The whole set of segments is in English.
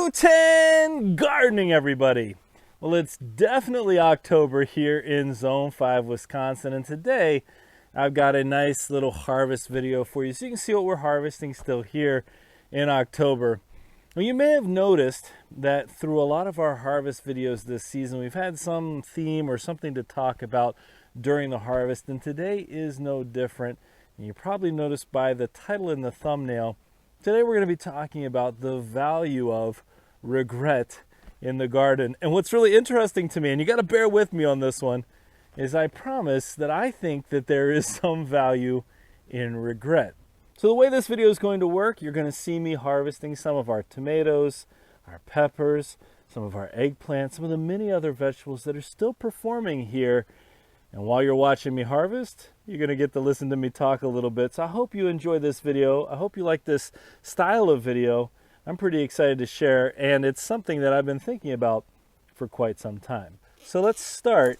Guten gardening, everybody. Well, it's definitely October here in Zone 5, Wisconsin, and today I've got a nice little harvest video for you so you can see what we're harvesting still here in October. Well, you may have noticed that through a lot of our harvest videos this season, we've had some theme or something to talk about during the harvest, and today is no different. And you probably noticed by the title and the thumbnail, today we're going to be talking about the value of regret in the garden. And what's really interesting to me, and you got to bear with me on this one, is I promise that I think that there is some value in regret. So the way this video is going to work, you're going to see me harvesting some of our tomatoes, our peppers, some of our eggplants, some of the many other vegetables that are still performing here. And while you're watching me harvest, you're going to get to listen to me talk a little bit. So I hope you enjoy this video. I hope you like this style of video. I'm pretty excited to share, and it's something that I've been thinking about for quite some time. So let's start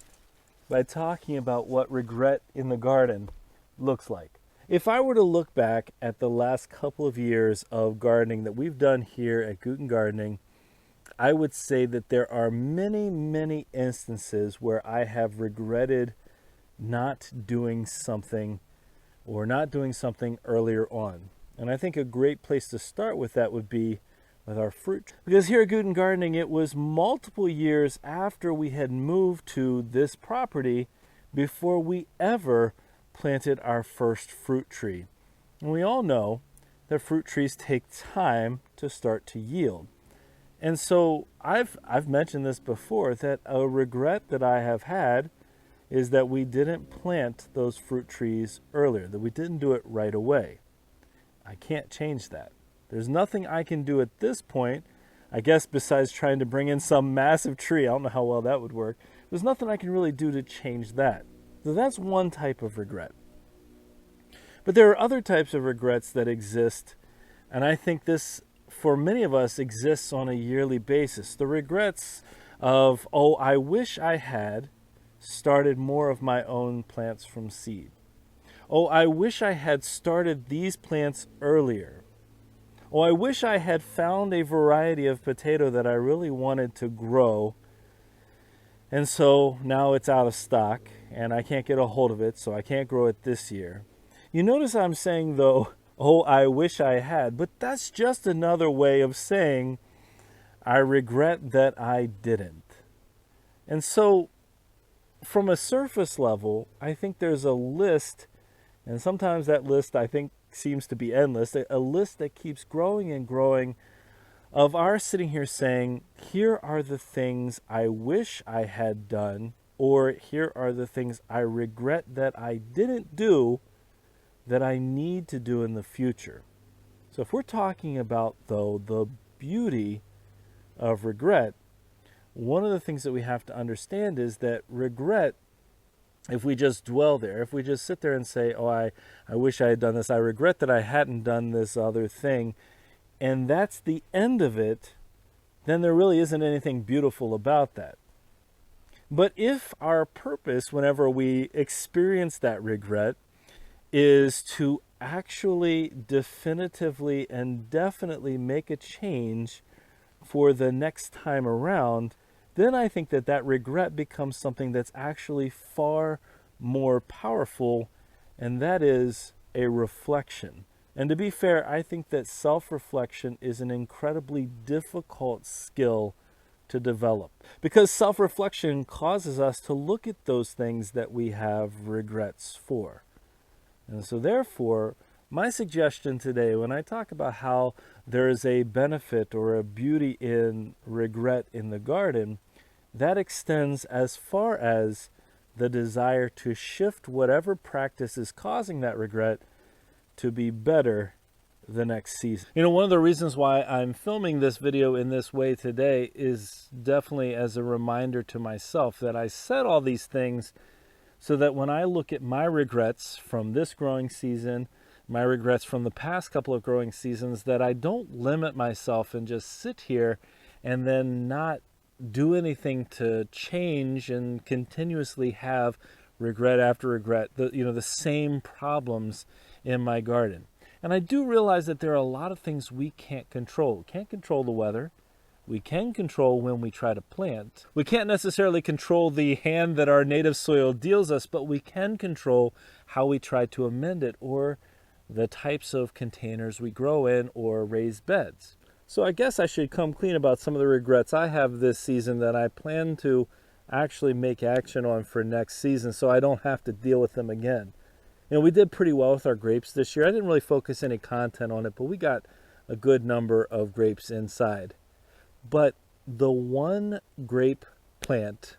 by talking about what regret in the garden looks like. If I were to look back at the last couple of years of gardening that we've done here at Guten Gardening, I would say that there are many, many instances where I have regretted not doing something or not doing something earlier on. And I think a great place to start with that would be with our fruit. Because here at Guten Gardening, it was multiple years after we had moved to this property before we ever planted our first fruit tree. And we all know that fruit trees take time to start to yield. And so I've mentioned this before, that a regret that I have had is that we didn't plant those fruit trees earlier, that we didn't do it right away. I can't change that. There's nothing I can do at this point, I guess, besides trying to bring in some massive tree. I don't know how well that would work. There's nothing I can really do to change that. So that's one type of regret. But there are other types of regrets that exist, and I think this, for many of us, exists on a yearly basis. The regrets of, oh, I wish I had started more of my own plants from seed. Oh, I wish I had started these plants earlier. Oh, I wish I had found a variety of potato that I really wanted to grow, and so now it's out of stock and I can't get a hold of it, so I can't grow it this year. You notice I'm saying, though, oh, I wish I had, but that's just another way of saying I regret that I didn't. And so from a surface level, I think there's a list, and sometimes that list, I think, seems to be endless, a list that keeps growing and growing of our sitting here saying, here are the things I wish I had done, or here are the things I regret that I didn't do that I need to do in the future. So if we're talking about, though, the beauty of regret, one of the things that we have to understand is that regret, if we just dwell there, if we just sit there and say, oh, I wish I had done this, I regret that I hadn't done this other thing, and that's the end of it, then there really isn't anything beautiful about that. But if our purpose, whenever we experience that regret, is to actually definitively and definitely make a change for the next time around, then I think that that regret becomes something that's actually far more powerful, and that is a reflection. And to be fair, I think that self-reflection is an incredibly difficult skill to develop, because self-reflection causes us to look at those things that we have regrets for. And so therefore, my suggestion today, when I talk about how there is a benefit or a beauty in regret in the garden, that extends as far as the desire to shift whatever practice is causing that regret to be better the next season. You know, one of the reasons why I'm filming this video in this way today is definitely as a reminder to myself that I said all these things so that when I look at my regrets from this growing season, my regrets from the past couple of growing seasons, that I don't limit myself and just sit here and then not do anything to change and continuously have regret after regret, the same problems in my garden. And I do realize that there are a lot of things we can't control. Can't control the weather. We can control when we try to plant. We can't necessarily control the hand that our native soil deals us, but we can control how we try to amend it, or the types of containers we grow in or raised beds. So I guess I should come clean about some of the regrets I have this season that I plan to actually make action on for next season so I don't have to deal with them again. We did pretty well with our grapes this year. I didn't really focus any content on it, but we got a good number of grapes inside. But the one grape plant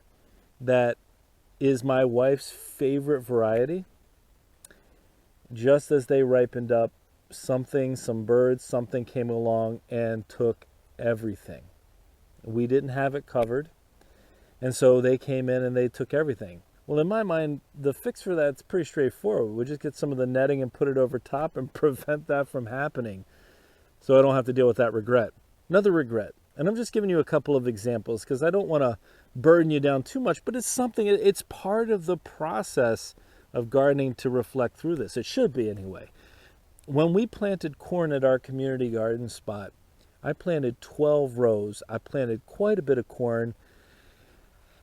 that is my wife's favorite variety, just as they ripened up, some birds, something came along and took everything. We didn't have it covered, and so they came in and they took everything. Well, in my mind, the fix for that's pretty straightforward. We just get some of the netting and put it over top and prevent that from happening, so I don't have to deal with that regret. Another regret, and I'm just giving you a couple of examples because I don't want to burden you down too much, but it's part of the process of gardening to reflect through this. It should be anyway. When we planted corn at our community garden spot, I planted 12 rows. I planted quite a bit of corn.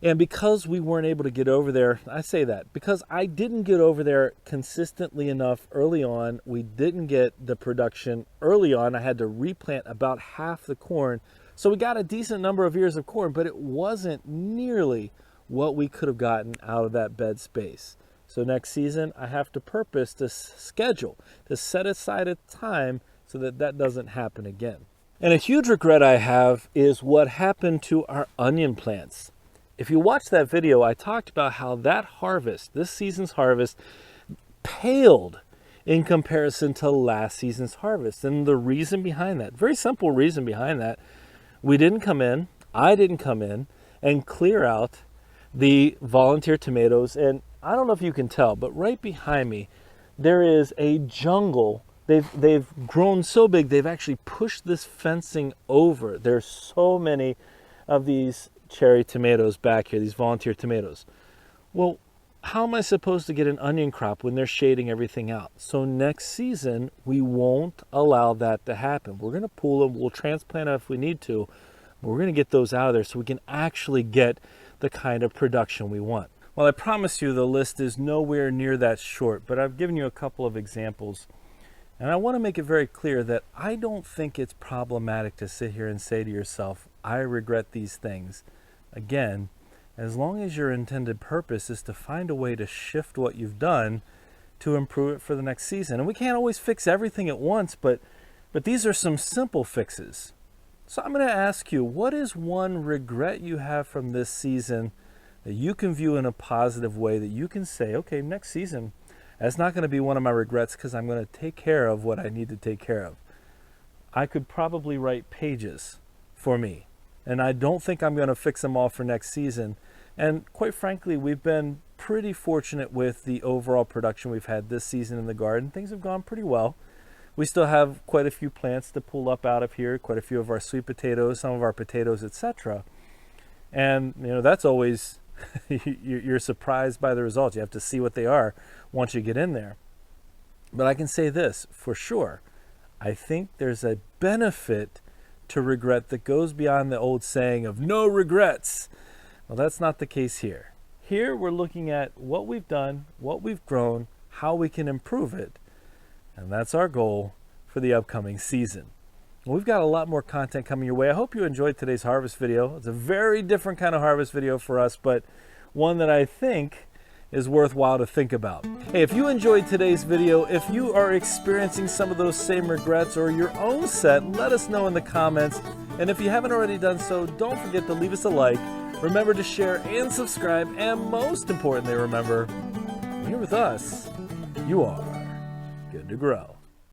And because we weren't able to get over there, I say that because I didn't get over there consistently enough early on. We didn't get the production early on. I had to replant about half the corn. So we got a decent number of ears of corn, but it wasn't nearly what we could have gotten out of that bed space. So next season, I have to purpose to schedule, to set aside a time so that that doesn't happen again. And a huge regret I have is what happened to our onion plants. If you watch that video, I talked about how that harvest, this season's harvest, paled in comparison to last season's harvest. And the reason behind that, very simple reason behind that, I didn't come in and clear out the volunteer tomatoes. And I don't know if you can tell, but right behind me, there is a jungle. They've grown so big, they've actually pushed this fencing over. There's so many of these cherry tomatoes back here, these volunteer tomatoes. Well, how am I supposed to get an onion crop when they're shading everything out? So next season, we won't allow that to happen. We're going to pull them, we'll transplant them if we need to, but we're going to get those out of there so we can actually get the kind of production we want. Well, I promise you the list is nowhere near that short, but I've given you a couple of examples. And I want to make it very clear that I don't think it's problematic to sit here and say to yourself, I regret these things. Again, as long as your intended purpose is to find a way to shift what you've done to improve it for the next season. And we can't always fix everything at once, but these are some simple fixes. So I'm going to ask you, what is one regret you have from this season that you can view in a positive way, that you can say, okay, next season, that's not going to be one of my regrets because I'm going to take care of what I need to take care of. I could probably write pages for me, and I don't think I'm going to fix them all for next season. And quite frankly, we've been pretty fortunate with the overall production we've had this season in the garden. Things have gone pretty well. We still have quite a few plants to pull up out of here, quite a few of our sweet potatoes, some of our potatoes, etc. And that's always you're surprised by the results. You have to see what they are once you get in there. But I can say this for sure. I think there's a benefit to regret that goes beyond the old saying of no regrets. Well, that's not the case here. Here we're looking at what we've done, what we've grown, how we can improve it. And that's our goal for the upcoming season. We've got a lot more content coming your way. I hope you enjoyed today's harvest video. It's a very different kind of harvest video for us, but one that I think is worthwhile to think about. Hey, if you enjoyed today's video, if you are experiencing some of those same regrets or your own set, let us know in the comments. And if you haven't already done so, don't forget to leave us a like. Remember to share and subscribe, and most importantly, remember, when you're with us, you are good to grow.